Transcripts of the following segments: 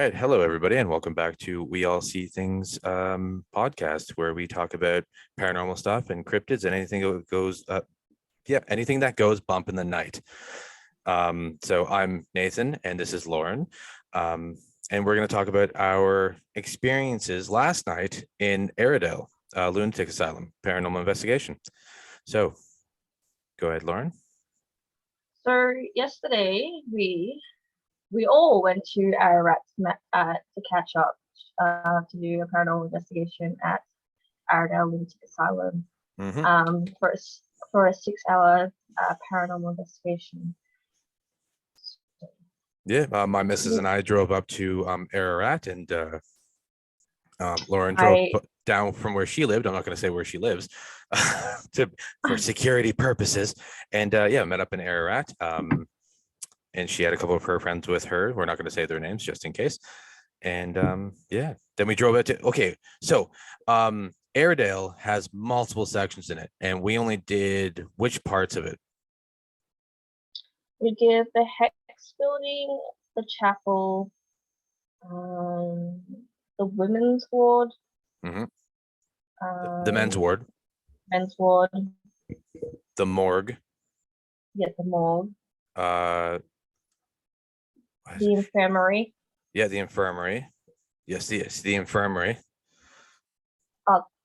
right. Hello, everybody, and welcome back to We All See Things podcast, where we talk about paranormal stuff and cryptids and anything that goes, anything that goes bump in the night. So I'm Nathan, and this is Lauren, and we're going to talk about our experiences last night in Aradale, lunatic asylum, paranormal investigation. So, go ahead, Lauren. So yesterday we all went to Ararat to catch up to do a paranormal investigation at Aradale Lunatic Asylum for a 6-hour paranormal investigation. Yeah, my missus and I drove up to Ararat, and Lauren drove down from where she lived. I'm not going to say where she lives for security purposes. And met up in Ararat. And she had a couple of her friends with her. We're not going to say their names just in case. And then we drove out to, so Aradale has multiple sections in it. And we only did which parts of it? We did the Hex Building, the chapel, the women's ward, the men's ward, the morgue. Yeah, the morgue. The infirmary. Yeah, the infirmary. Yes, the infirmary.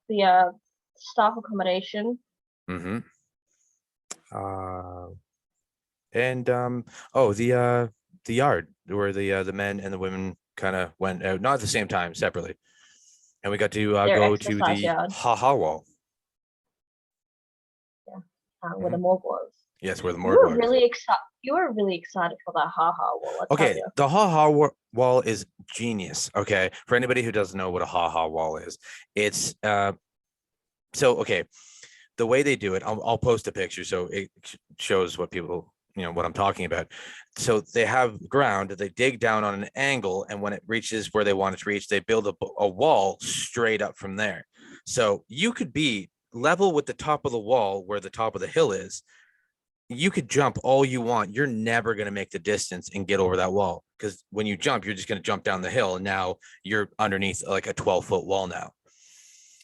The staff accommodation. The yard where the men and the women kind of went out, not at the same time, separately. And we got to go to the yard. ha-ha wall. Yeah, where the morgue was. Yes, where the morgue was. You were really excited for that ha-ha wall. Okay, the ha-ha wall is genius. Okay, for anybody who doesn't know what a ha-ha wall is, it's the way they do it. I'll post a picture so it shows what people what I'm talking about. So they have ground, they dig down on an angle, and when it reaches where they want it to reach, they build a wall straight up from there. So you could be level with the top of the wall where the top of the hill is. You could jump all you want. You're never going to make the distance and get over that wall, because when you jump, you're just going to jump down the hill, and now you're underneath like a 12-foot wall now.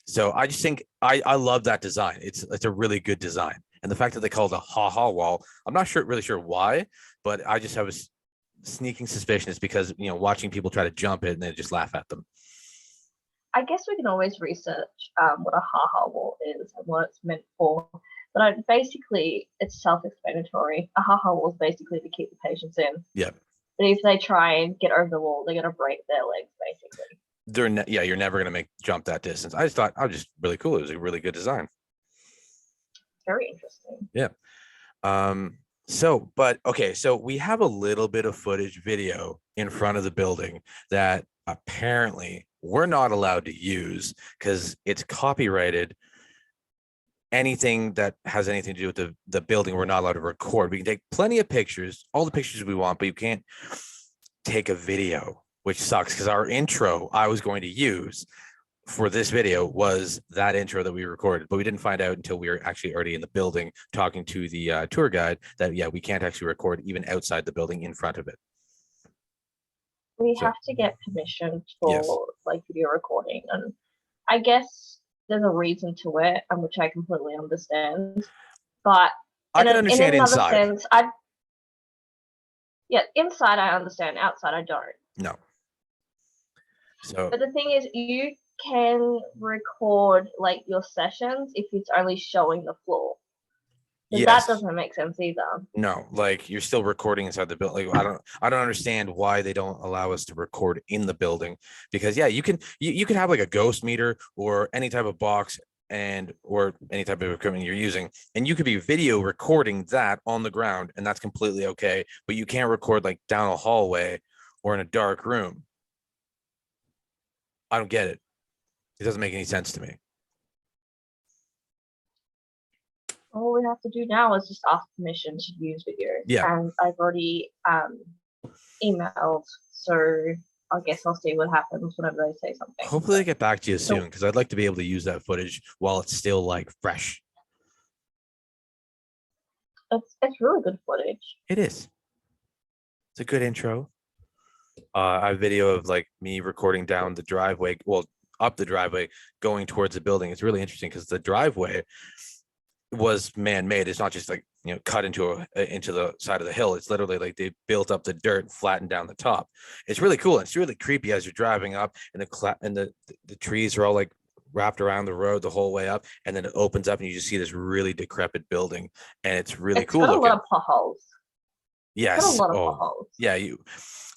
So I just think I love that design. It's a really good design. And the fact that they call it a ha-ha wall, I'm not really sure why, but I just have a sneaking suspicion it's because, watching people try to jump it and they just laugh at them. I guess we can always research what a ha-ha wall is and what it's meant for. But basically, it's self-explanatory. A ha-ha wall is basically to keep the patients in. Yeah. But if they try and get over the wall, they're going to break their legs, basically. You're never going to jump that distance. I just thought, just really cool. It was a really good design. Very interesting. Yeah. So we have a little bit of footage video in front of the building that apparently we're not allowed to use because it's copyrighted. Anything that has anything to do with the building, we're not allowed to record. We can take plenty of pictures, all the pictures we want, but you can't take a video, which sucks because our intro I was going to use for this video was that intro that we recorded, but we didn't find out until we were actually already in the building talking to the tour guide that, we can't actually record even outside the building in front of it. We have to get permission for video recording. And I guess there's a reason to it, which I completely understand. But I can understand in inside. Sense, inside I understand, outside I don't. No. So, but the thing is, you can record your sessions if it's only showing the floor. Yes. That doesn't make sense either. No, you're still recording inside the building. I don't understand why they don't allow us to record in the building, because you can have a ghost meter or any type of box or any type of equipment you're using, and you could be video recording that on the ground, and that's completely okay. But you can't record down a hallway or in a dark room. I don't get it. It doesn't make any sense to me. All we have to do now is just ask permission to use videos. Yeah. And I've already emailed, so I guess I'll see what happens whenever they say something. Hopefully they get back to you soon, because I'd like to be able to use that footage while it's still fresh. It's really good footage. It is. It's a good intro. I have video of like me recording down the driveway, well, up the driveway, going towards the building. It's really interesting because the driveway was man-made. It's not just like cut into the side of the hill. It's literally like they built up the dirt and flattened down the top. It's really cool. It's really creepy as you're driving up, and the trees are all like wrapped around the road the whole way up, and then it opens up and you just see this really decrepit building, and it's really It's cool got a lot looking. of potholes. It's got a Yes. lot of Oh, potholes. yeah.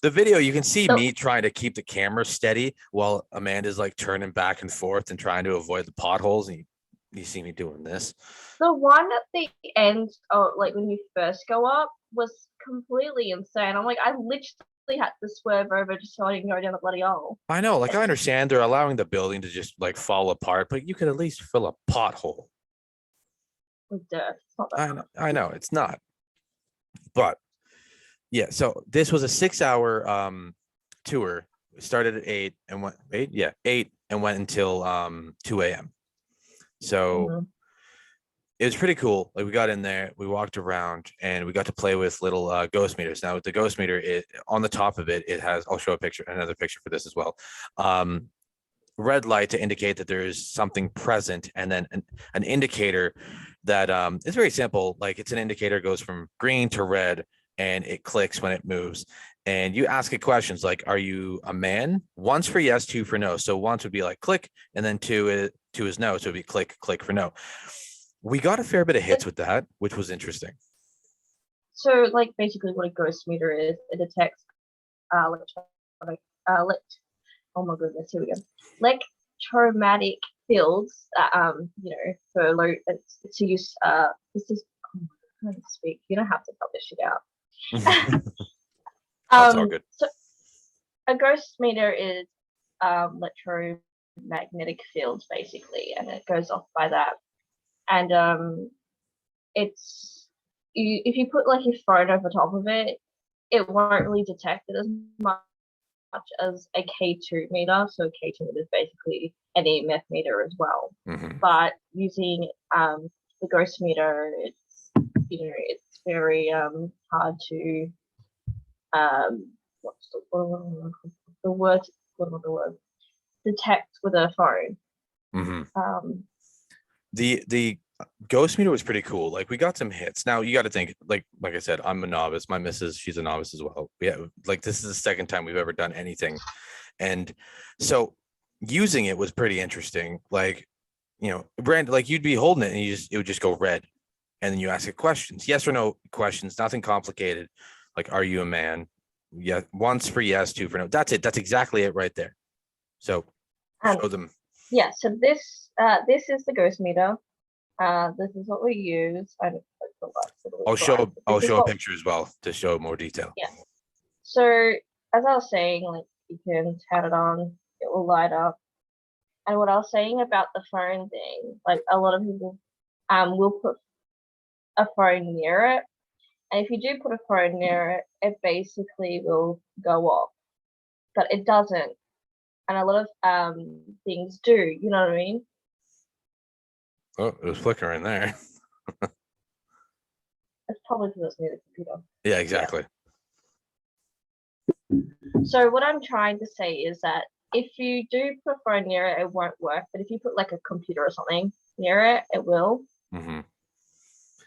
The video, you can see The me trying to keep the camera steady while Amanda's like turning back and forth and trying to avoid the potholes. And you see me doing this. the one at the end, oh, like when you first go up, was completely insane. I'm like, I literally had to swerve over just so I didn't go down the bloody hole. I know, like I understand they're allowing the building to just like fall apart, but you could at least fill a pothole. With dirt. It's not that I know it's not, but yeah. So this was a 6 hour tour. It started at 8 and went 8, yeah, 8 and went until 2 a.m. So Mhm. it was pretty cool. Like we got in there, we walked around, and we got to play with little ghost meters. Now with the ghost meter, it on the top of it, it has. I'll show another picture for this as well. Um, Red light to indicate that there is something present, and then an indicator that it's very simple. Like it's an indicator goes from green to red, and it clicks when it moves. And you ask it questions like, "Are you a man?" Once for yes, two for no. So once would be like click, and then two is no. So it'd be click, click for no. We got a fair bit of hits with that, which was interesting. So, like, basically, what a ghost meter is, it detects electronic, oh my goodness, here we go. Electromagnetic fields, for low, it's to use, this is, oh my God, I can't speak. You don't have to cut this shit out. That's all good. So a ghost meter is electromagnetic fields basically, and it goes off by that. And it's if you put like your phone over top of it, it won't really detect it as much as a K2 meter. So a K2 meter is basically an EMF meter as well. Mm-hmm. But using the ghost meter, it's it's very hard to what's the word? What are the words? Detect with a phone. Mm-hmm. The ghost meter was pretty cool. Like we got some hits. Now you got to think, like I said, I'm a novice. My missus, she's a novice as well. Yeah, like this is the second time we've ever done anything, and so using it was pretty interesting. Like Brand, like you'd be holding it and it would just go red, and then you ask it questions, yes or no questions, nothing complicated. Like, are you a man? Yeah, once for yes, two for no. That's it. That's exactly it right there. So show them. Yeah. So this is the ghost meter. This is what we use. I'll show a picture as well to show more detail. Yeah. So as I was saying, like you can turn it on, it will light up. And what I was saying about the phone thing, like a lot of people will put a phone near it. And if you do put a phone near it, it basically will go off. But it doesn't. And a lot of things do, you know what I mean? Oh, it was flickering there. It's probably because it's near the computer. Yeah, exactly. Yeah. So what I'm trying to say is that if you do put a phone near it, it won't work. But if you put like a computer or something near it, it will. Mm-hmm.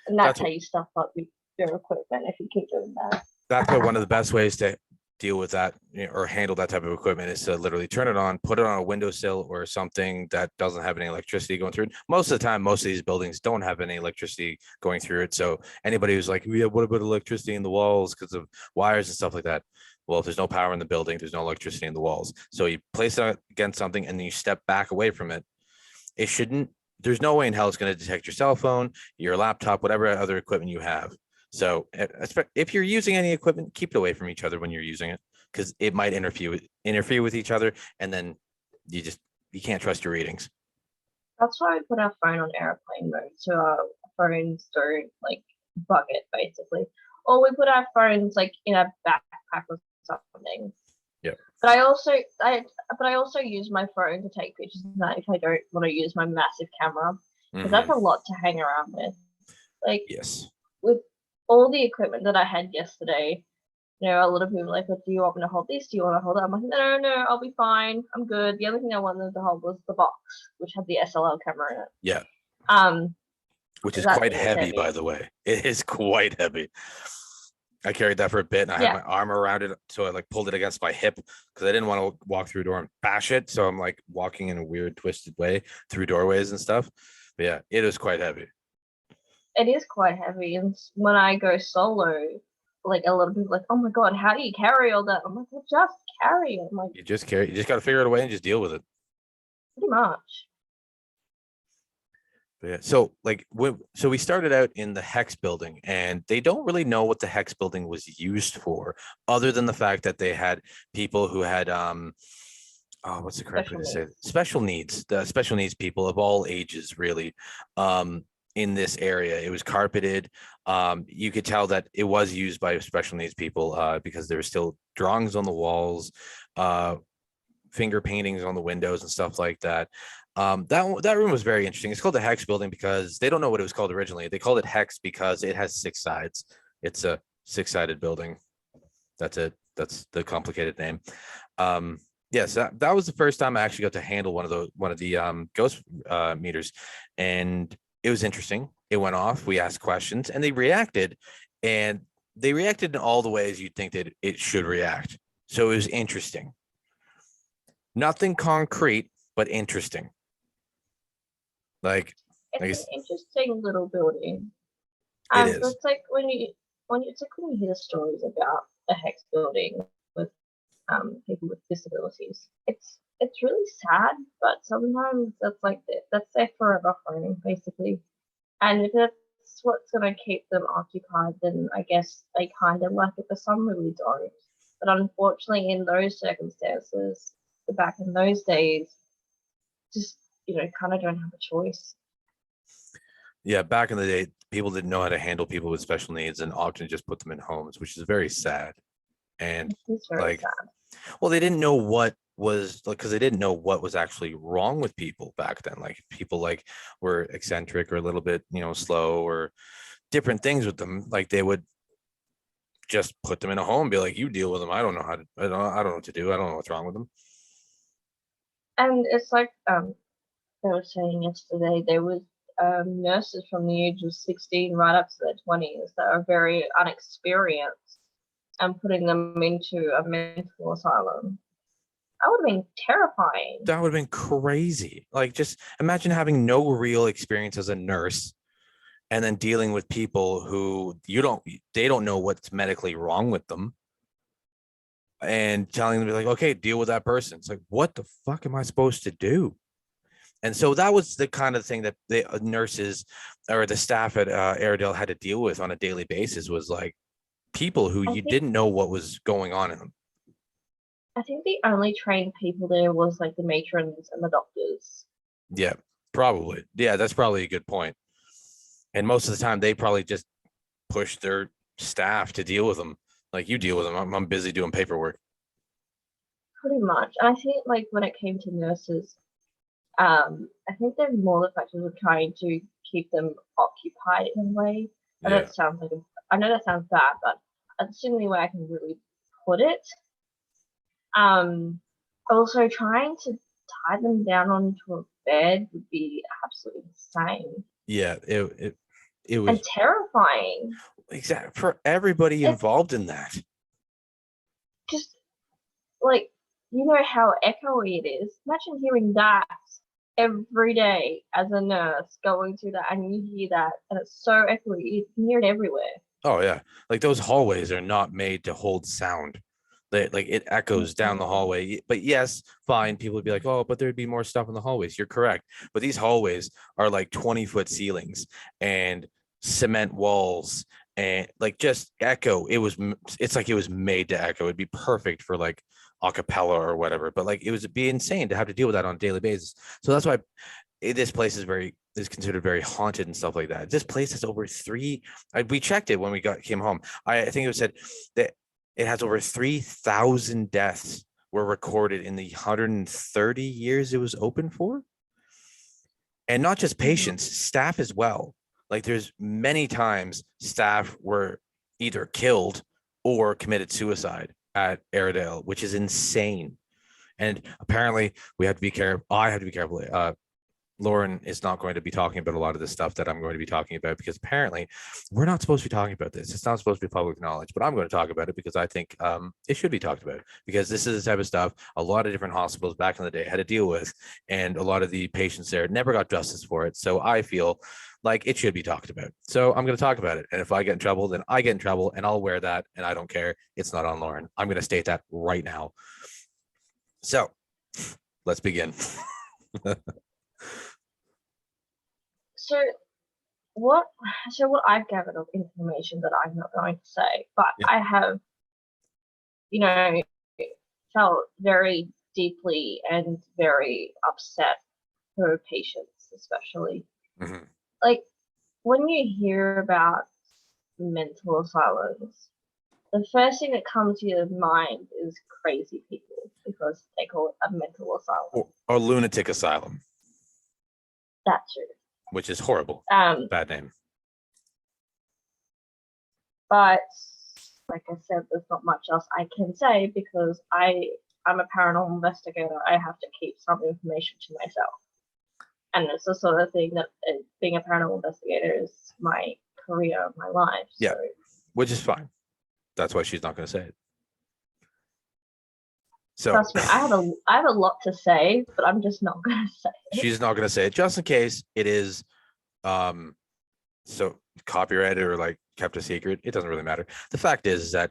And that's how you stuff up your equipment if you keep doing that. That's one of the best ways to deal with that or handle that type of equipment is to literally turn it on, put it on a windowsill or something that doesn't have any electricity going through it. Most of the time, most of these buildings don't have any electricity going through it. So anybody who's like, yeah, what about electricity in the walls because of wires and stuff like that? Well, if there's no power in the building, there's no electricity in the walls. So you place it against something and then you step back away from it. It shouldn't, there's no way in hell it's going to detect your cell phone, your laptop, whatever other equipment you have. So if you're using any equipment, keep it away from each other when you're using it, because it might interfere with each other, and then you can't trust your readings. That's why I put our phone on airplane mode, so our phones don't like bug it basically, or we put our phones like in a backpack or something. Yeah. But I also use my phone to take pictures of that if I don't want to use my massive camera, because that's a lot to hang around with. Like yes, with all the equipment that I had yesterday, You know, a lot of people are like, oh, do you want me to hold this? Do you want to hold that? I'm like, no, I'll be fine. I'm good. The only thing I wanted to hold was the box, which had the SLR camera in it. Yeah. Which is That quite thing was heavy, by the way. It is quite heavy. I carried that for a bit, and I had my arm around it, so I like pulled it against my hip because I didn't want to walk through a door and bash it. So I'm like walking in a weird, twisted way through doorways and stuff. But yeah, it was quite heavy. It is quite heavy, and when I go solo, like a lot of people are like, oh my god, how do you carry all that? I'm like, well, just carry it. I'm like, You just got to figure it away and just deal with it. pretty much. But yeah, so like so we started out in the Hex Building, and they don't really know what the Hex Building was used for, other than the fact that they had people who had what's the correct way to say it? Special needs, the special needs people of all ages, really. In this area, it was carpeted. You could tell that it was used by special needs people because there were still drawings on the walls, finger paintings on the windows and stuff like that. That room was very interesting. It's called the Hex Building because they don't know what it was called originally. They called it Hex because it has 6 sides. It's a 6-sided building. That's it. That's the complicated name. Yes, that was the first time I actually got to handle one of the ghost meters, and it was interesting. It went off. We asked questions, and they reacted in all the ways you'd think that it should react. So it was interesting. Nothing concrete, but interesting. Like, it's an interesting little building. It is. It's like when you hear stories about a Hex building with people with disabilities. It's really sad, but sometimes that's their forever home, basically. And if that's what's going to keep them occupied, then I guess they kind of like it, but some really don't. But unfortunately, in those circumstances, back in those days, just, kind of don't have a choice. Yeah, back in the day, people didn't know how to handle people with special needs and often just put them in homes, which is very sad. And it's very sad. Well, they didn't know what was like, because they didn't know what was actually wrong with people back then. Like people were eccentric or a little bit, slow or different things with them. Like they would just put them in a home, be like, you deal with them. I don't know I don't know what to do. I don't know what's wrong with them. And it's like they were saying yesterday, there was nurses from the age of 16 right up to their 20s that are very unexperienced and putting them into a mental asylum. That would have been terrifying. That would have been crazy. Like, just imagine having no real experience as a nurse and then dealing with people who they don't know what's medically wrong with them and telling them, like, okay, deal with that person. It's like, what the fuck am I supposed to do? And so that was the kind of thing that the nurses or the staff at Aradale had to deal with on a daily basis, was like people who you didn't know what was going on in them. I think the only trained people there was like the matrons and the doctors. Yeah, probably. Yeah, that's probably a good point. And most of the time, they probably just push their staff to deal with them. Like, you deal with them. I'm busy doing paperwork. Pretty much. And I think like when it came to nurses, I think they're more the factors of trying to keep them occupied in a way. And Yeah. that sounds like I know that sounds bad, but that's the only way I can really put it. Also trying to tie them down onto a bed would be absolutely insane. Yeah, it was and terrifying. Exactly, for everybody involved in that. Just like, how echoey it is. Imagine hearing that every day as a nurse going through that, and you hear that, and it's so echoey. You can hear it everywhere. Oh yeah, like those hallways are not made to hold sound. Like it echoes down the hallway. But yes, fine. People would be like, oh, but there'd be more stuff in the hallways. You're correct. But these hallways are like 20-foot ceilings and cement walls and like just echo. It's like it was made to echo. It'd be perfect for like a cappella or whatever. But like it'd be insane to have to deal with that on a daily basis. So that's why this place is considered very haunted and stuff like that. This place has over we checked it when we came home. I think it said that it has over 3,000 deaths were recorded in the 130 years it was open for. And not just patients, staff as well. Like there's many times staff were either killed or committed suicide at Aradale, which is insane. And apparently we have to be careful. I have to be careful. Lauren is not going to be talking about a lot of this stuff that I'm going to be talking about, because apparently we're not supposed to be talking about this. It's not supposed to be public knowledge, but I'm going to talk about it because I think it should be talked about, because this is the type of stuff a lot of different hospitals back in the day had to deal with, and a lot of the patients there never got justice for it. So I feel like it should be talked about. So I'm going to talk about it. And if I get in trouble, then I get in trouble, and I'll wear that, and I don't care. It's not on Lauren. I'm going to state that right now. So let's begin. So what I've gathered of information that I'm not going to say, but Yeah. I have, felt very deeply and very upset for patients, especially. Mm-hmm. Like, when you hear about mental asylums, the first thing that comes to your mind is crazy people, because they call it a mental asylum. Or lunatic asylum. That's true. Which is horrible. Bad name. But like I said, there's not much else I can say, because I'm a paranormal investigator. I have to keep some information to myself. And it's the sort of thing that being a paranormal investigator is my career, my life. Yeah, so. Which is fine. That's why she's not going to say it. So trust me, I have a lot to say, but I'm just not going to say it. She's not going to say it, just in case it is so copyrighted or like kept a secret. It doesn't really matter. The fact is that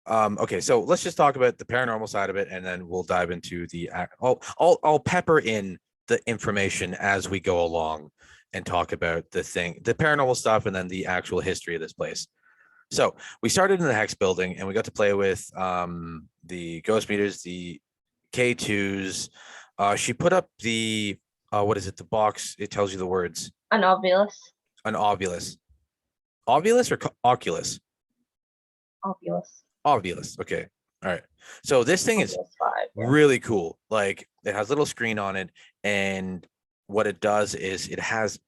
okay, so let's just talk about the paranormal side of it, and then we'll dive into the I'll pepper in the information as we go along and talk about the paranormal stuff, and then the actual history of this place. So we started in the Hex Building, and we got to play with the ghost meters, the K2s. She put up the what is it? The box. It tells you the words. An ovulus. An ovulus. Ovulus or Oculus? Ovulus. Ovulus. Okay. All right. So this thing is really cool. Like, it has a little screen on it, and what it does is it has,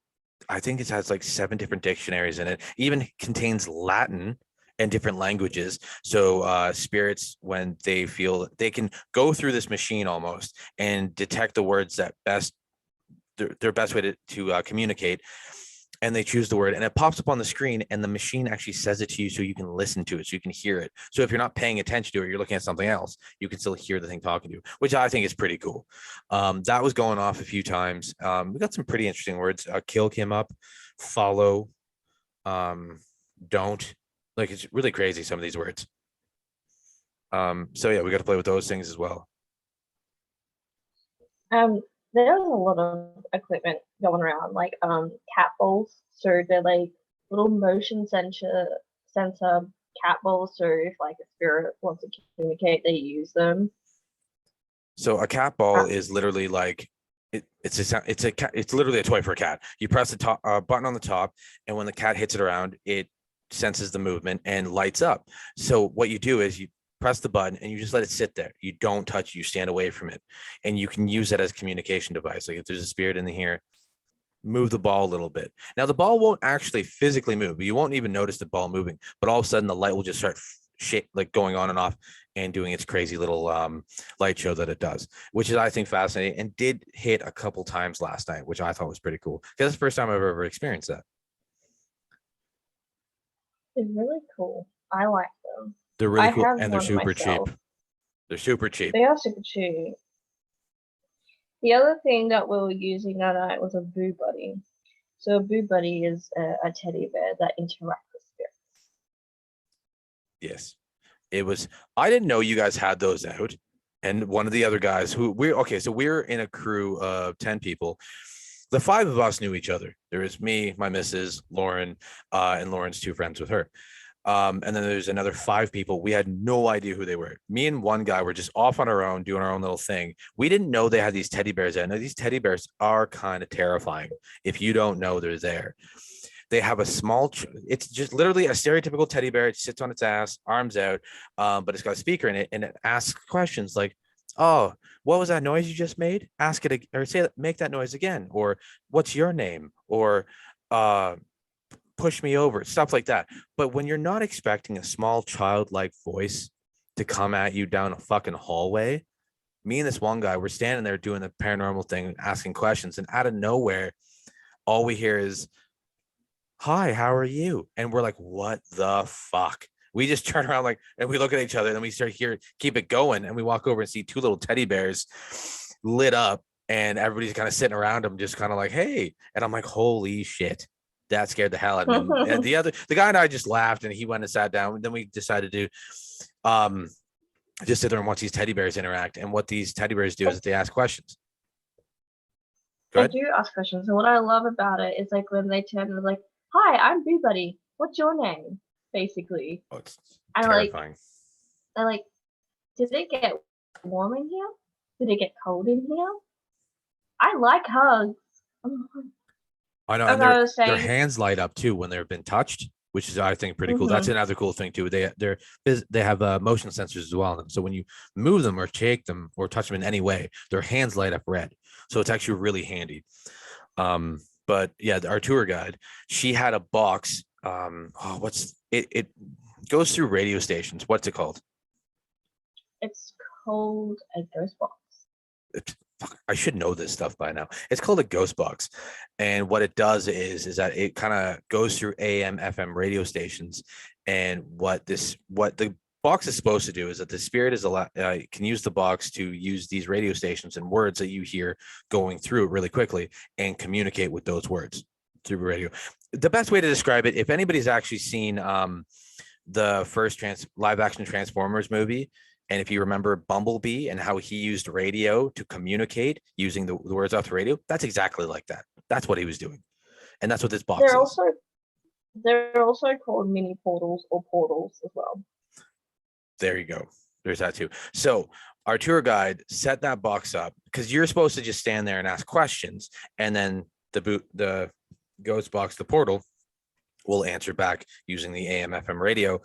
I think it has like 7 different dictionaries in it. It even contains Latin and different languages. So spirits, when they feel, they can go through this machine almost and detect the words that their best way to communicate. And they choose the word, and it pops up on the screen, and the machine actually says it to you so you can listen to it, so you can hear it. So if you're not paying attention to it, you're looking at something else, you can still hear the thing talking to you, which I think is pretty cool. That was going off a few times. We got some pretty interesting words. Kill came up, follow, don't. Like, it's really crazy, some of these words. So yeah, we got to play with those things as well. There's a lot of equipment going around, like cat balls. So they're like little motion sensor cat balls. So if like a spirit wants to communicate, they use them. So a cat ball is literally like it's literally a toy for a cat. You press the top button on the top, and when the cat hits it around, it senses the movement and lights up. So what you do is you press the button and you just let it sit there. You don't touch it, you stand away from it, and you can use that as a communication device. Like, if there's a spirit in here, move the ball a little bit. Now the ball won't actually physically move. You won't even notice the ball moving, but all of a sudden the light will just start like going on and off and doing its crazy little light show that it does, which is, I think, fascinating, and did hit a couple times last night, which I thought was pretty cool, because that's the first time I've ever experienced that. It's really cool. I like them. They're really cool, and they're super cheap. They're super cheap. They are super cheap. The other thing that we were using that night was a Boo Buddy. So a Boo Buddy is a teddy bear that interacts with spirits. Yes. It was, I didn't know you guys had those out. And one of the other guys so we're in a crew of 10 people. The 5 of us knew each other. There was me, my missus, Lauren, and Lauren's 2 friends with her. And then there's another 5 people. We had no idea who they were. Me and one guy were just off on our own, doing our own little thing. We didn't know they had these teddy bears out. Now, these teddy bears are kind of terrifying if you don't know they're there. They have a small, it's just literally a stereotypical teddy bear. It sits on its ass, arms out, but it's got a speaker in it, and it asks questions like, oh, what was that noise you just made? Ask it, or make that noise again. Or what's your name? Or push me over, stuff like that. But when you're not expecting a small childlike voice to come at you down a fucking hallway, me and this one guy were standing there doing the paranormal thing, asking questions, and out of nowhere, all we hear is, "Hi, how are you?" And we're like, "What the fuck?" We just turn around like, and we look at each other, and then we start here, keep it going, and we walk over and see two little teddy bears lit up, and everybody's kind of sitting around them, just kind of like, "Hey," and I'm like, "Holy shit." That scared the hell out of me. And the guy and I just laughed, and he went and sat down. And then we decided to just sit there and watch these teddy bears interact. And what these teddy bears do is that they ask questions. They do ask questions, and what I love about it is like when they turn and like, "Hi, I'm Boo Buddy. What's your name?" Basically, Oh, it's and terrifying. they're like, "Did it get warm in here? Did it get cold in here? I like hugs." I know, As and I was their saying, hands light up too when they've been touched, which is I think pretty cool. That's mhm. another cool thing too. They have motion sensors as well. So when you move them or shake them or touch them in any way, their hands light up red. So it's actually really handy. But yeah, our tour guide, she had a box. What's it? It goes through radio stations. What's it called? It's called a ghost box. I should know this stuff by now. It's called a ghost box. And what it does is that it kind of goes through AM, FM radio stations. And what the box is supposed to do is that the spirit is can use the box to use these radio stations and words that you hear going through it really quickly and communicate with those words through radio. The best way to describe it, if anybody's actually seen the first live action Transformers movie, and if you remember Bumblebee and how he used radio to communicate using the words off the radio, that's exactly like that. That's what he was doing. And that's what this box is. They're also called mini portals or portals as well. There you go. There's that too. So our tour guide set that box up because you're supposed to just stand there and ask questions. And then the ghost box, the portal, will answer back using the AM FM radio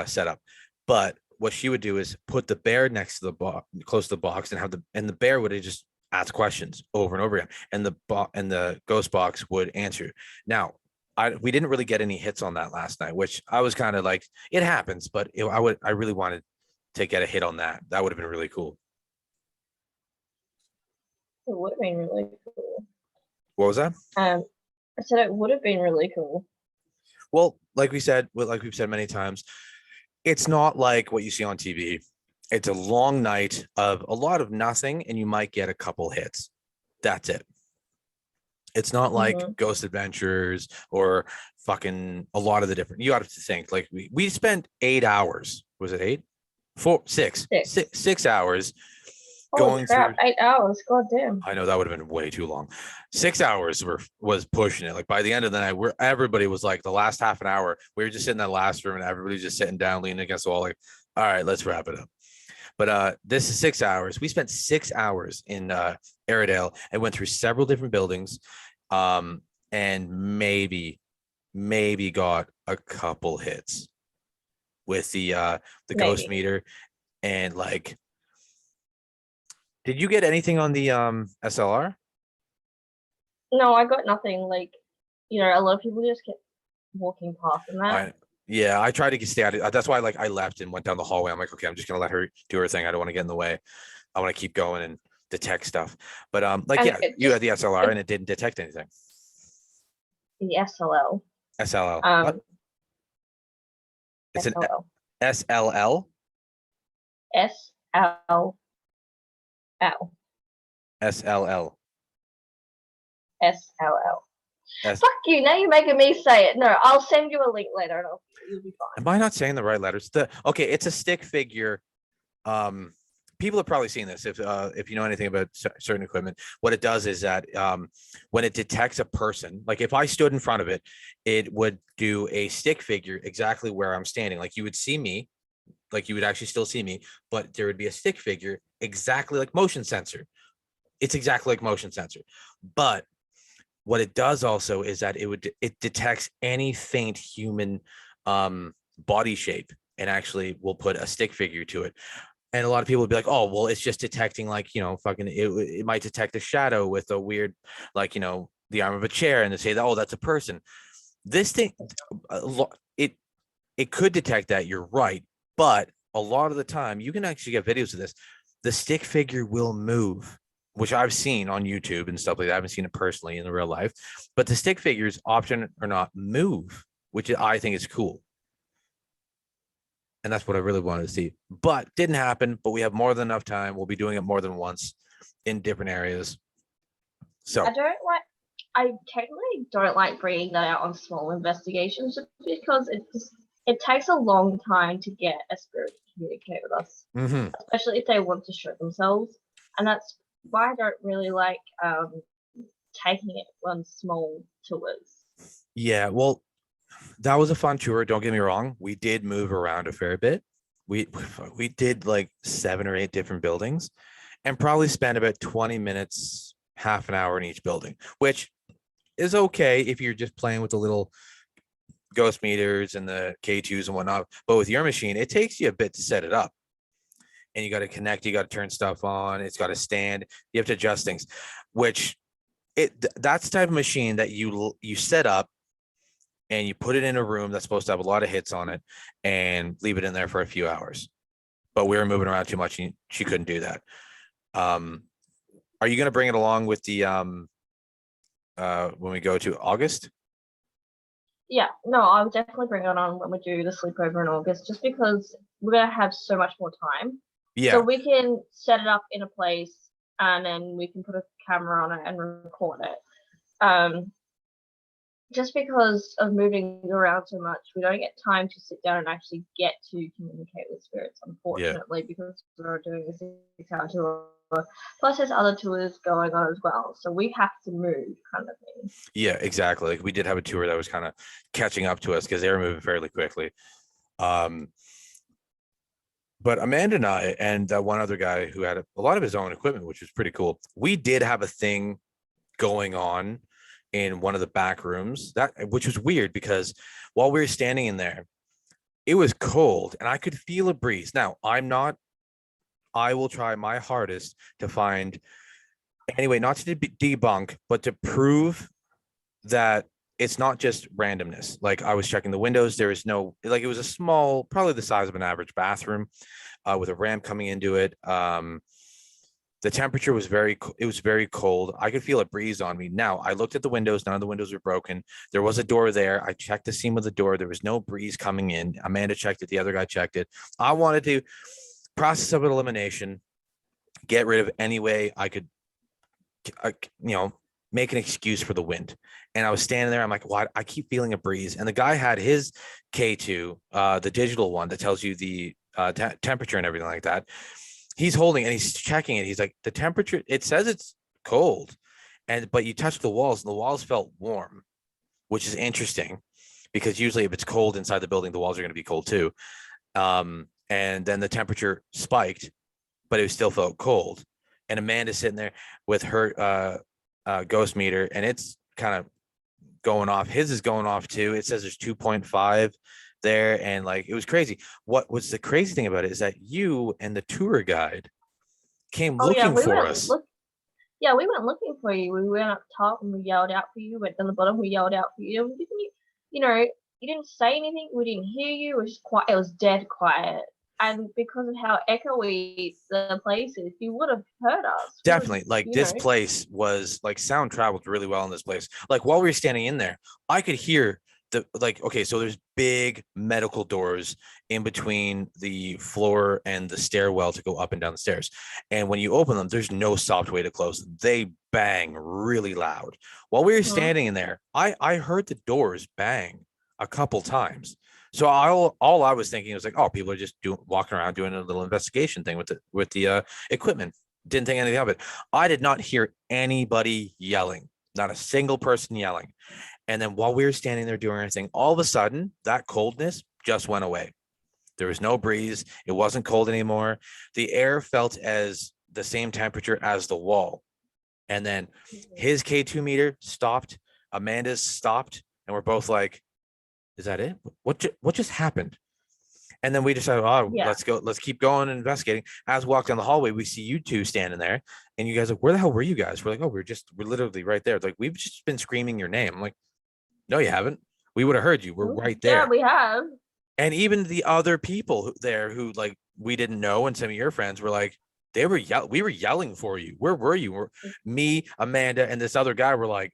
setup. But what she would do is put the bear next to the box, close to the box, and the bear would just ask questions over and over again, and the ghost box would answer. Now, we didn't really get any hits on that last night, which I was kind of like, it happens, but I really wanted to get a hit on that. That would have been really cool. It would have been really cool. What was that? I said it would have been really cool. Well, like we've said many times, it's not like what you see on TV. It's a long night of a lot of nothing, and you might get a couple hits. That's it. It's not like Ghost Adventures or fucking a lot of the different. You got to think like we spent 8 hours. Was it 8? 6 hours going through 8 hours. God damn. I know that would have been way too long. 6 hours was pushing it. Like by the end of the night, everybody was like the last half an hour. We were just sitting in that last room, and everybody's just sitting down, leaning against the wall, like, all right, let's wrap it up. But this is 6 hours. We spent 6 hours in Aradale and went through several different buildings, and maybe got a couple hits with the ghost meter. And like, did you get anything on the SLR? No, I got nothing. Like, a lot of people just kept walking past and that. I tried to stay out of it. That's why I left and went down the hallway. I'm like, okay, I'm just gonna let her do her thing. I don't want to get in the way. I want to keep going and detect stuff. But you had the SLR and it didn't detect anything. The SLL. SLL. It's an SLL. SLL. SLL. SLL. Fuck you! Now you're making me say it. No, I'll send you a link later, and you'll be fine. Am I not saying the right letters? It's a stick figure. People have probably seen this if you know anything about certain equipment. What it does is that when it detects a person, like if I stood in front of it, it would do a stick figure exactly where I'm standing. Like you would see me, like you would actually still see me, but there would be a stick figure exactly like motion sensor. It's exactly like motion sensor, but what it does also is that it detects any faint human body shape and actually will put a stick figure to it. And a lot of people would be like, oh, well, it's just detecting it might detect a shadow with a weird, the arm of a chair, and they say that, oh, that's a person. This thing, it could detect that. You're right, but a lot of the time, you can actually get videos of this. The stick figure will move, which I've seen on YouTube and stuff like that. I haven't seen it personally in the real life, but the stick figures, option or not, move, which I think is cool. And that's what I really wanted to see, but didn't happen. But we have more than enough time. We'll be doing it more than once in different areas. I So don't like. I technically don't like bringing that out on small investigations just because it takes a long time to get a spirit to communicate with us, especially if they want to show themselves, and that's why I don't really like taking it on small tours. yeah, well, that was a fun tour. Don't get me wrong. We did move around a fair bit. We did like 7 or 8 different buildings and probably spent about 20 minutes, half an hour in each building, which is okay if you're just playing with the little ghost meters and the K2s and whatnot. But with your machine, it takes you a bit to set it up. And you got to connect, you got to turn stuff on, it's got to stand, you have to adjust things, which that's the type of machine that you set up and you put it in a room that's supposed to have a lot of hits on it and leave it in there for a few hours. But we were moving around too much and she couldn't do that. Are you going to bring it along with the when we go to August? Yeah, no, I would definitely bring it on when we do the sleepover in August, just because we're gonna have so much more time. Yeah. So we can set it up in a place and then we can put a camera on it and record it. Just because of moving around so much, we don't get time to sit down and actually get to communicate with spirits, unfortunately, because we're doing a 6-hour tour. Plus, there's other tours going on as well, so we have to move, kind of thing. Yeah, exactly. Like we did have a tour that was kind of catching up to us because they were moving fairly quickly. But Amanda and I and one other guy who had a lot of his own equipment, which was pretty cool. We did have a thing going on in one of the back rooms which was weird because while we were standing in there, it was cold and I could feel a breeze. Now, I will try my hardest to find anyway, not to debunk, but to prove that it's not just randomness. Like I was checking the windows, there is no, like it was a small, probably the size of an average bathroom with a ramp coming into it. The temperature was very cold. I could feel a breeze on me. Now I looked at the windows. None of the windows were broken. There was a door there. I checked the seam of the door. There was no breeze coming in. Amanda checked it. The other guy checked it. I wanted to process of elimination, get rid of any way I could, make an excuse for the wind. And I was standing there. I'm like, what? I keep feeling a breeze. And the guy had his K2, the digital one that tells you the temperature and everything like that. He's holding and he's checking it. He's like, the temperature, it says it's cold, but you touch the walls and the walls felt warm, which is interesting because usually if it's cold inside the building, the walls are going to be cold too. And then the temperature spiked, but it still felt cold. And Amanda's sitting there with her ghost meter and it's kind of going off. His is going off too. It says there's 2.5 there, and like it was crazy. What was the crazy thing about it is that you and the tour guide came looking for us. Yeah, we went looking for you. We went up top and we yelled out for you. Went down the bottom, we yelled out for you. You didn't say anything. We didn't hear you. It was just quiet. It was dead quiet. And because of how echoey the place is, you would have heard us. Definitely. This place was like sound traveled really well in this place. Like while we were standing in there, I could hear okay, so there's big medical doors in between the floor and the stairwell to go up and down the stairs. And when you open them, there's no soft way to close them. They bang really loud. While we were standing in there, I heard the doors bang a couple times. So all I was thinking was like, oh, people are just walking around doing a little investigation thing with the equipment. Didn't think anything of it. I did not hear anybody yelling, not a single person yelling. And then while we were standing there doing our thing, all of a sudden that coldness just went away. There was no breeze. It wasn't cold anymore. The air felt as the same temperature as the wall. And then his K2 meter stopped. Amanda's stopped. And we're both like, is that it? What just happened? And then we decided, let's go. Let's keep going and investigating. As we walk down the hallway, we see you two standing there. And you guys are like, where the hell were you guys? We're like, oh, we're literally right there. It's like, we've just been screaming your name. I'm like, no, you haven't. We would have heard you. We're right Yeah, there. we have. And even the other people there who like we didn't know, and some of your friends were like, we were yelling for you. Where were you? Me, Amanda, and this other guy were like,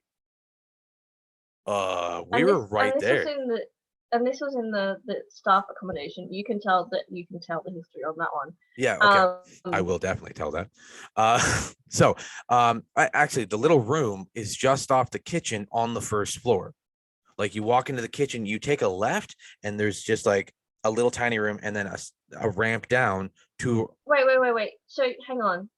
we And were this right there. this was in the staff accommodation. You can tell the history on that one. Yeah, okay. I will definitely tell that. So actually the little room is just off the kitchen on the first floor. Like you walk into the kitchen, you take a left, and there's just like a little tiny room, and then a ramp down to. Wait. So hang on.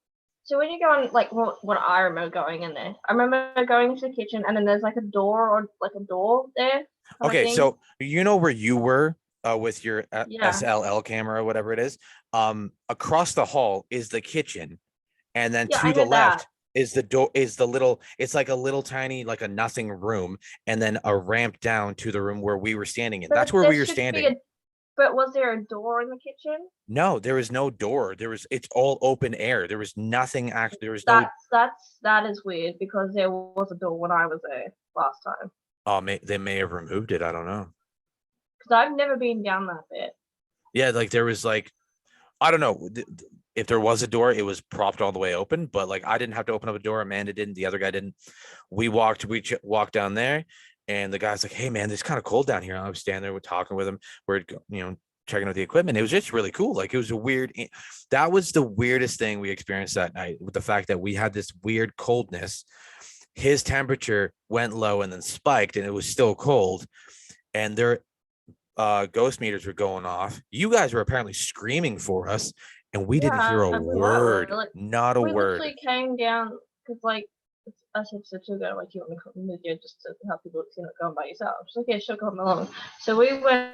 So when you go on, like what I remember going in there, I remember going into the kitchen, and then there's like a door there, kind of Okay, thing. so you know where you were with your Yeah. SLL camera or whatever it is. Across the hall is the kitchen, and then Yeah, to I the know that. left is the door. Is the little? It's like a little tiny, like a nothing room, and then a ramp down to the room where we were standing in. That's But where there we were should be standing. but was there a door in the kitchen? No, there was no door. It's all open air. There was nothing actually. There was no. That is weird because there was a door when I was there last time. Oh, they may have removed it. I don't know. Because I've never been down that bit. Yeah, like there was like, I don't know if there was a door, it was propped all the way open, but like I didn't have to open up a door. Amanda didn't. The other guy didn't. We walked down there, and the guy's like, "Hey man, it's kind of cold down here." I was standing there, we're talking with him. We're checking out the equipment. It was just really cool. Like it was that was the weirdest thing we experienced that night, with the fact that we had this weird coldness. His temperature went low and then spiked, and it was still cold. And their ghost meters were going off. You guys were apparently screaming for us, and we didn't hear a word, not a we word. literally came down because I said to go, like, you want me to come with you just to help people not going by yourself. She's like, yeah, she'll come along. So we went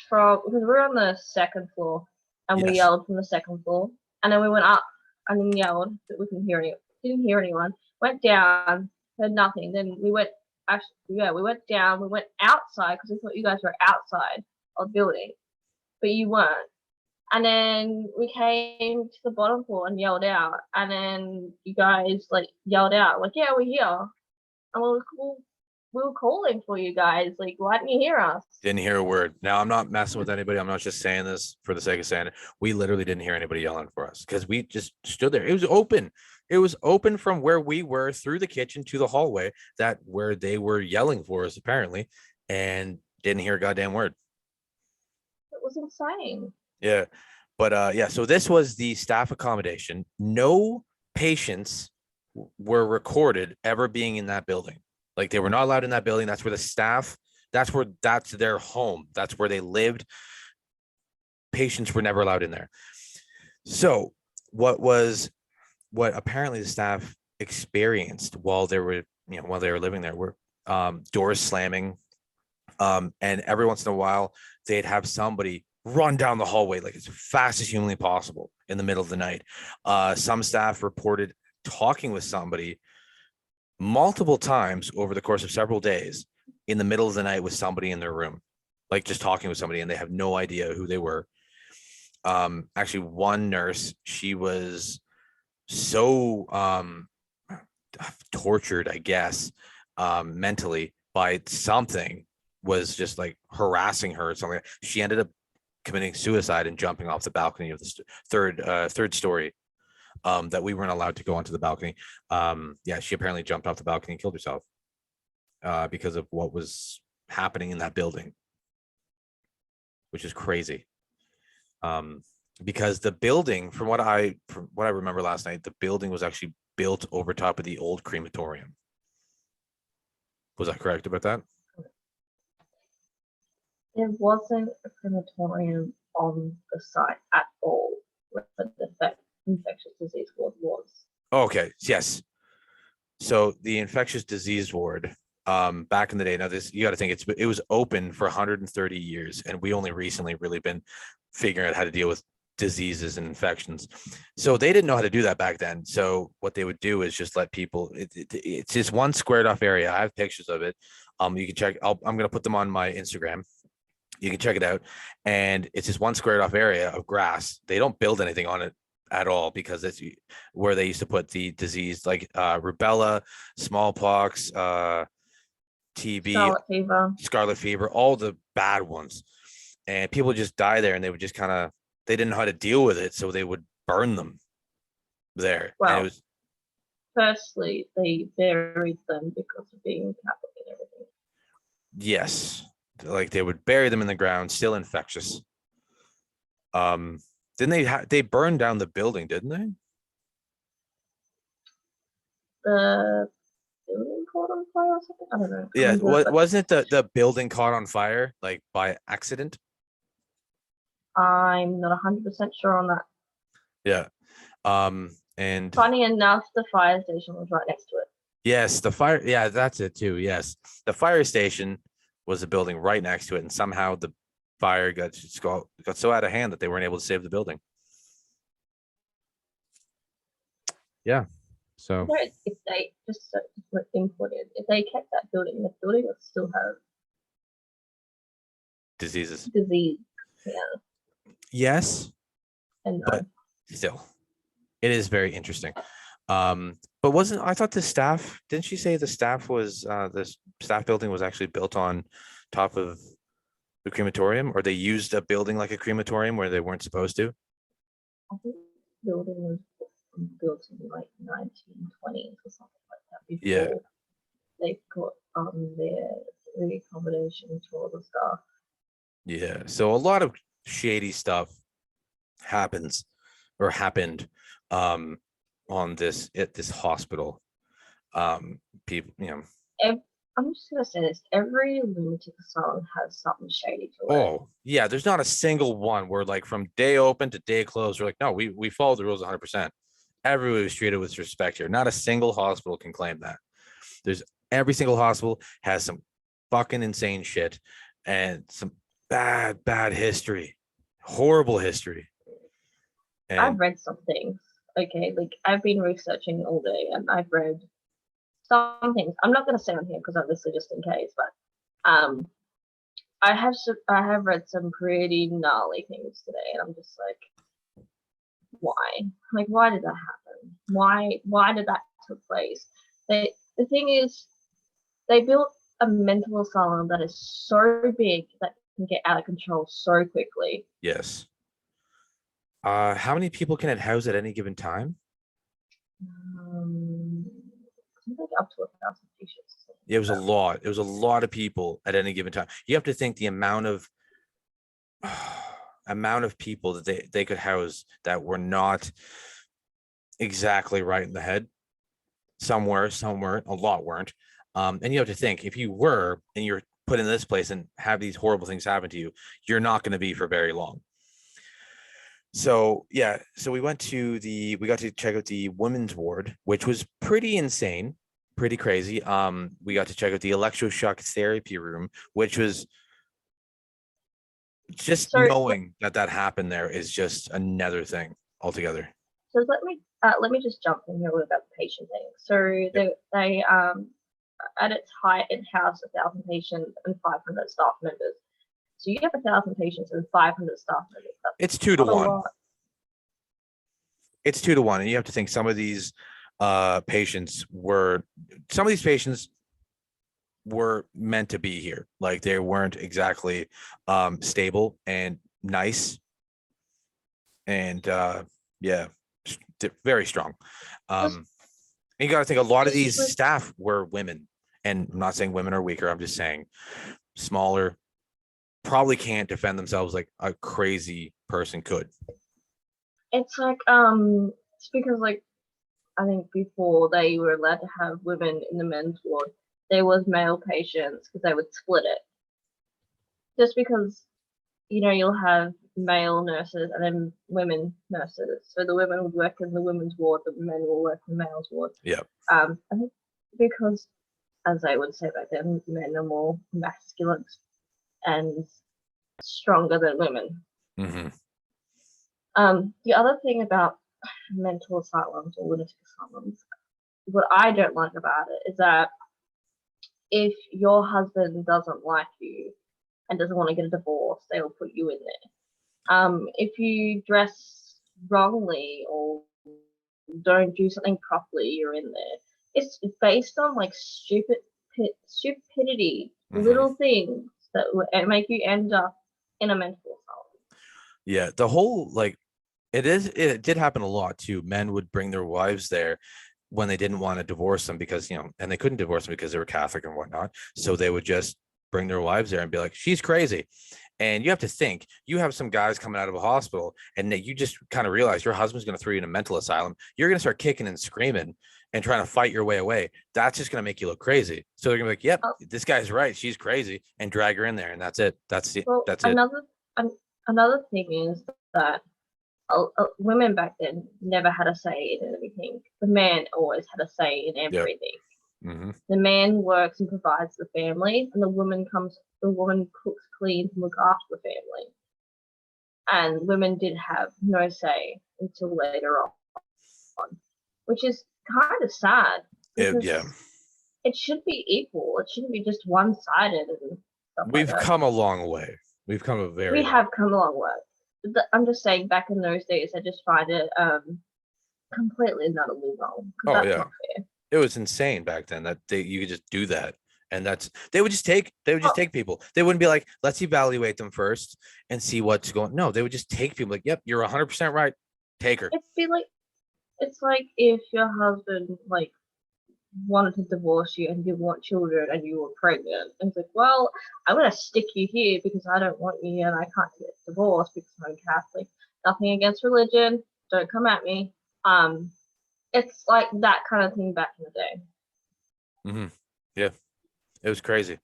from, because we were on the second floor, and we yelled from the second floor, and then we went up and then yelled, but we didn't hear anyone. Went down, heard nothing. Then we went down, we went outside because we thought you guys were outside of the building, but you weren't. And then we came to the bottom floor and yelled out, and then you guys like yelled out, like, yeah, we're here. And we were calling for you guys, like, why didn't you hear us? Didn't hear a word. Now I'm not messing with anybody. I'm not just saying this for the sake of saying it. We literally didn't hear anybody yelling for us because we just stood there. It was open. It was open from where we were through the kitchen to the hallway, that where they were yelling for us apparently, and didn't hear a goddamn word. It was insane. Yeah. But yeah, so this was the staff accommodation. No patients were recorded ever being in that building. Like they were not allowed in that building. That's where the staff, that's their home. That's where they lived. Patients were never allowed in there. So what apparently the staff experienced while they were living there were doors slamming. And every once in a while they'd have somebody run down the hallway like as fast as humanly possible in the middle of the night. Some staff reported talking with somebody multiple times over the course of several days in the middle of the night with somebody in their room, like just talking with somebody, and they have no idea who they were. Actually, one nurse, she was so tortured, I guess, mentally by something, was just like harassing her or something. She ended up committing suicide and jumping off the balcony of the third story, that we weren't allowed to go onto the balcony. Yeah, she apparently jumped off the balcony and killed herself because of what was happening in that building, which is crazy. Because the building, from what I remember last night, the building was actually built over top of the old crematorium. Was I correct about that? There wasn't a crematorium on the site at all where the infectious disease ward was. Okay, yes. So the infectious disease ward, back in the day, now this, you got to think, it was open for 130 years, and we only recently really been figuring out how to deal with diseases and infections. So they didn't know how to do that back then. So what they would do is just let people, it's just one squared off area. I have pictures of it. You can check, I'm going to put them on my Instagram. You can check it out. And it's just one squared off area of grass. They don't build anything on it at all, because it's where they used to put the disease, like rubella, smallpox, TB, Scarlet fever. scarlet fever, all the bad ones. And people just die there, and they would just kind of, they didn't know how to deal with it, so they would burn them there. And it Well, was, firstly, they buried them because of being Catholic and everything. yes, like they would bury them in the ground, still infectious. Didn't they burned down the building, didn't they? The building caught on fire or something? I don't know. Yeah, wasn't it the building caught on fire like by accident? I'm not 100% sure on that. Yeah. And Funny enough, the fire station was right next to it. yes, the fire, yeah, that's it too. Yes. The fire station was a building right next to it, and somehow the fire got so out of hand that they weren't able to save the building. Yeah. So But if they just imported, if they kept that building, the building would still have diseases. disease. Yeah. Yes, And but still, it is very interesting. But wasn't, I thought the staff, didn't she say the staff was this staff building was actually built on top of the crematorium, or they used a building like a crematorium where they weren't supposed to? I think the building was built in like 1920s or something like that before they got their accommodation to all the stuff. Yeah. So a lot of shady stuff happens or happened on this at this hospital. People, I'm just gonna say this: every lunatic asylum has something shady to it. oh yeah, there's not a single one where like from day open to day close, we're like, no, we follow the rules 100%. Everybody was treated with respect here. Not a single hospital can claim that. There's every single hospital has some fucking insane shit and some bad history, horrible history. And I've read some things. Okay, like I've been researching all day, and I've read some things. I'm not gonna say on here because obviously just in case, but I have read some pretty gnarly things today, and I'm just like, why? Like, why did that happen? Why did that take place? The thing is, they built a mental asylum that is so big that can get out of control so quickly. yes. How many people can it house at any given time? Like up to 1,000 patients. It was a lot. It was a lot of people at any given time. You have to think the amount of people that they could house that were not exactly right in the head. Some were, a lot weren't. And you have to think, if you were and you're put in this place and have these horrible things happen to you, you're not going to be for very long. So yeah, so we got to check out the women's ward, which was pretty insane, pretty crazy. We got to check out the electroshock therapy room, which was just knowing that happened there is just another thing altogether. So let me just jump in here about the patient thing. So they at its height it housed 1,000 patients and 500 staff members. So you have 1,000 patients and 500 staff members. It's 2 to 1. It's 2 to 1, and you have to think some of these patients were meant to be here. Like they weren't exactly stable and nice, and yeah, very strong. And you got to think a lot of these staff were women, and I'm not saying women are weaker. I'm just saying smaller, probably can't defend themselves like a crazy person could. It's like it's because like I think before they were allowed to have women in the men's ward, there was male patients because they would split it. Just because you'll have male nurses and then women nurses. So the women would work in the women's ward, the men will work in the male's ward. Yeah. I think because, as I would say back then, men are more masculine and stronger than women. Mm-hmm. The other thing about mental asylums or lunatic asylums, what I don't like about it is that if your husband doesn't like you and doesn't want to get a divorce, they will put you in there. If you dress wrongly or don't do something properly, you're in there. It's based on like stupid stupidity, Mhm. little things that make you end up in a mental asylum. Yeah, the whole like it did happen a lot too. Men would bring their wives there when they didn't want to divorce them because, and they couldn't divorce them because they were Catholic and whatnot. So they would just bring their wives there and be like, she's crazy. And you have to think, you have some guys coming out of a hospital and that you just kind of realize your husband's going to throw you in a mental asylum. You're going to start kicking and screaming and trying to fight your way away. That's just going to make you look crazy. So they're going to be like, yep, this guy's right. She's crazy, and drag her in there. And that's it. That's it. Well, That's it. another thing is that women back then never had a say in anything. The man always had a say in Yep. everything. Mm-hmm. The man works and provides the family, and the woman cooks, cleans, and looks after the family. And women did have no say until later on, which is kind of sad because Yeah. it should be equal. It shouldn't be just one-sided and stuff We've like that. come a long way. We've come a very We have come a long way. I'm just saying, back in those days, I just find it completely and utterly wrong. Oh, That's yeah. not fair. It was insane back then that you could just do that. And they would just take people. They wouldn't be like, let's evaluate them first and see what's going. No, they would just take people like, yep, you're 100% right. Take her. It's like if your husband like wanted to divorce you and didn't want children and you were pregnant, and it's like, well, I'm gonna stick you here because I don't want you and I can't get divorced because I'm Catholic. Nothing against religion. Don't come at me. It's like that kind of thing back in the day. Mm-hmm. Yeah, it was crazy.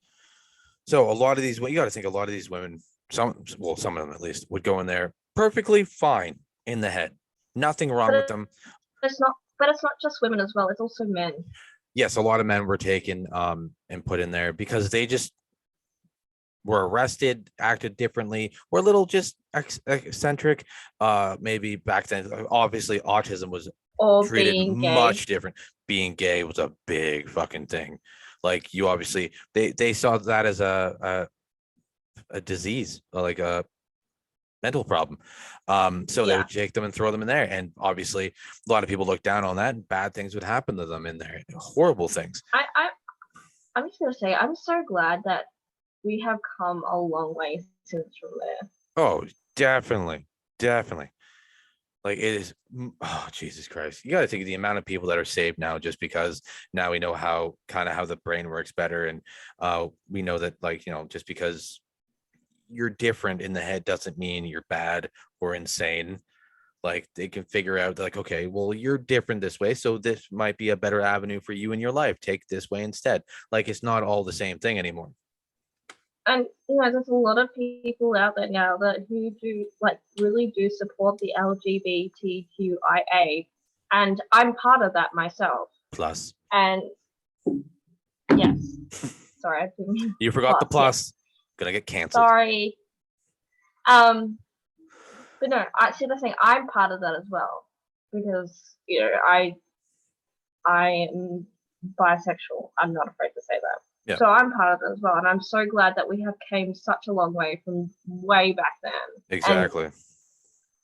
So a lot of these, you got to think, a lot of these women, some of them at least, would go in there perfectly fine in the head, nothing wrong with them. It's not just women as well. It's also men. Yes, a lot of men were taken and put in there because they just were arrested, acted differently, were a little just eccentric. Maybe back then, obviously, autism was treated much different. Being gay was a big fucking thing. Like you obviously, they saw that as a disease, like a mental problem. So they would take them and throw them in there. And obviously, a lot of people look down on that, and bad things would happen to them in there. Horrible things. I'm just gonna say, I'm so glad that we have come a long way since from there. Oh, definitely. Like it is. Oh, Jesus Christ. You got to think of the amount of people that are saved now just because now we know how the brain works better. And we know that, like, just because you're different in the head doesn't mean you're bad or insane. Like they can figure out like, okay, well, you're different this way, so this might be a better avenue for you in your life. Take this way instead. Like it's not all the same thing anymore. And there's a lot of people out there now that who do really do support the LGBTQIA, and I'm part of that myself. Plus. And yes, sorry, you forgot the plus. Yes. Gonna get canceled. Sorry. But no, see the thing, I'm part of that as well because I am bisexual. I'm not afraid to say that. Yeah. So I'm part of it as well, and I'm so glad that we have came such a long way from way back then. Exactly. And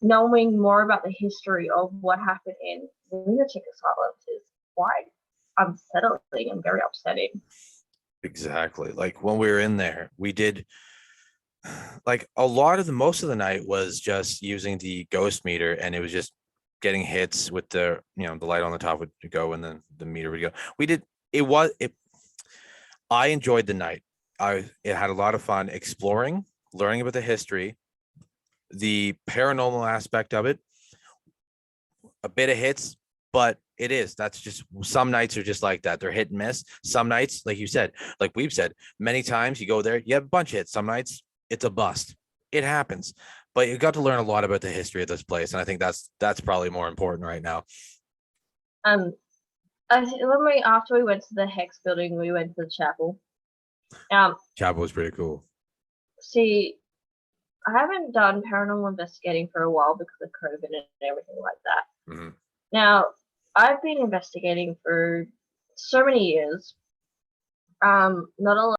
knowing more about the history of what happened in lunatic asylums is quite unsettling and very upsetting. Exactly. Like when we were in there, we did like most of the night was just using the ghost meter, and it was just getting hits with the the light on the top would go and then the meter would go. I enjoyed the night. It had a lot of fun exploring, learning about the history, the paranormal aspect of it, a bit of hits, but that's just some nights are just like that. They're hit and miss. Some nights, like you said, like we've said many times, you go there, you have a bunch of hits. Some nights it's a bust. It happens, but you got to learn a lot about the history of this place, and I think that's probably more important right now. After we went to the Hex Building, we went to the chapel. Chapel was pretty cool. See, I haven't done paranormal investigating for a while because of COVID and everything like that. Mm-hmm. Now, I've been investigating for so many years. Not a lot